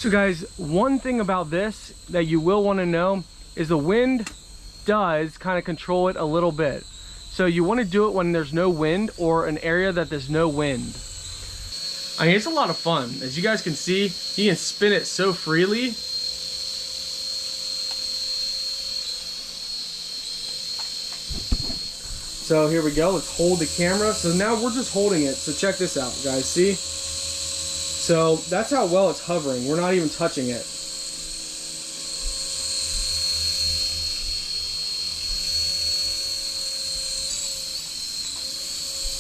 So guys, one thing about this that you will want to know is the wind does kind of control it a little bit. So you want to do it when there's no wind or an area that there's no wind. I mean, it's a lot of fun. As you guys can see, you can spin it so freely. So here we go, let's hold the camera. So now we're just holding it. So check this out, guys, see? So that's how well it's hovering. We're not even touching it.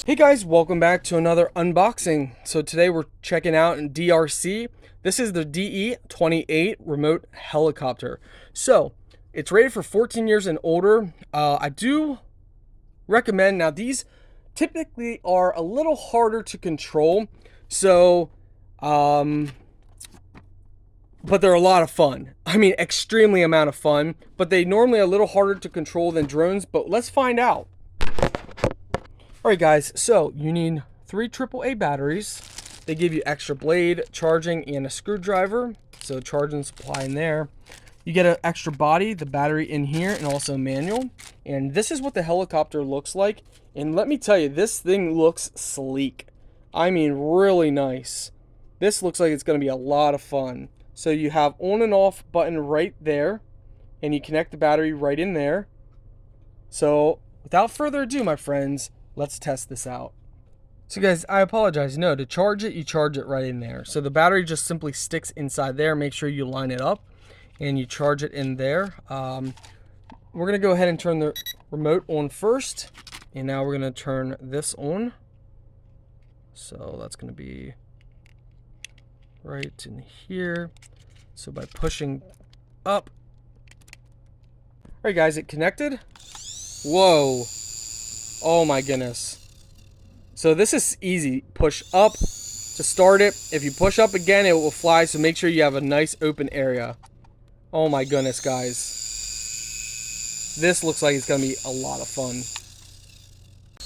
Hey guys, welcome back to another unboxing. So today we're checking out in DEERC. This is the DE-28 remote helicopter. So it's rated for 14 years and older. I do recommend, now these typically are a little harder to control, so but they're a lot of fun. I mean, extremely amount of fun, but they normally are a little harder to control than drones, but let's find out. All right guys, so you need 3 AAA batteries. They give you extra blade, charging, and a screwdriver, so charge and supply in there. You get an extra body, the battery in here, and also a manual. And this is what the helicopter looks like. And let me tell you, this thing looks sleek. I mean, really nice. This looks like it's going to be a lot of fun. So you have on and off button right there, and you connect the battery right in there. So without further ado, my friends, let's test this out. So guys, I apologize. No, to charge it, you charge it right in there. So the battery just simply sticks inside there. Make sure you line it up and you charge it in there. We're gonna go ahead and turn the remote on first, and now we're gonna turn this on. So that's gonna be right in here. So by pushing up, all right guys, it connected. Whoa, oh my goodness. So this is easy. Push up to start it. If you push up again, it will fly, so make sure you have a nice open area. Oh my goodness, guys. This looks like it's gonna be a lot of fun.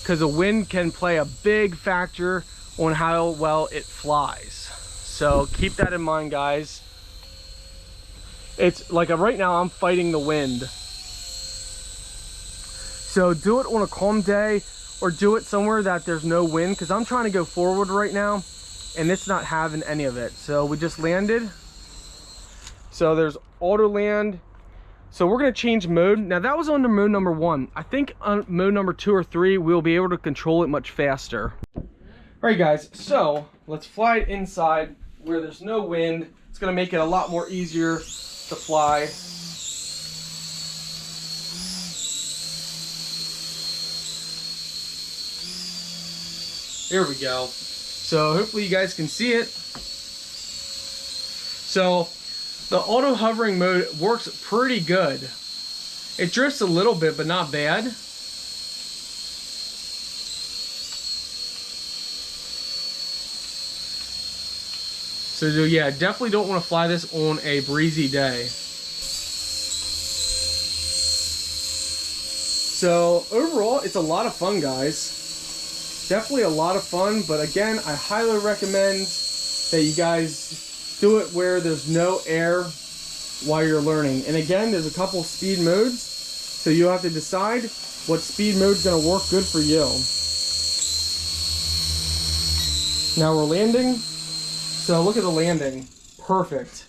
Because the wind can play a big factor on how well it flies. So keep that in mind, guys. It's like right now I'm fighting the wind. So do it on a calm day or do it somewhere that there's no wind, because I'm trying to go forward right now and it's not having any of it. So we just landed. So there's auto land. So we're going to change mode. Now that was on the mode number 1. I think on mode number 2 or 3, we'll be able to control it much faster. All right guys, so let's fly it inside where there's no wind. It's going to make it a lot more easier to fly. Here we go. So hopefully you guys can see it. So the auto hovering mode works pretty good. It drifts a little bit, but not bad. So yeah, definitely don't want to fly this on a breezy day. So overall, it's a lot of fun, guys. Definitely a lot of fun, but again, I highly recommend that you guys do it where there's no air while you're learning. And again, there's a couple speed modes, so you have to decide what speed mode's gonna work good for you. Now we're landing. So look at the landing, perfect.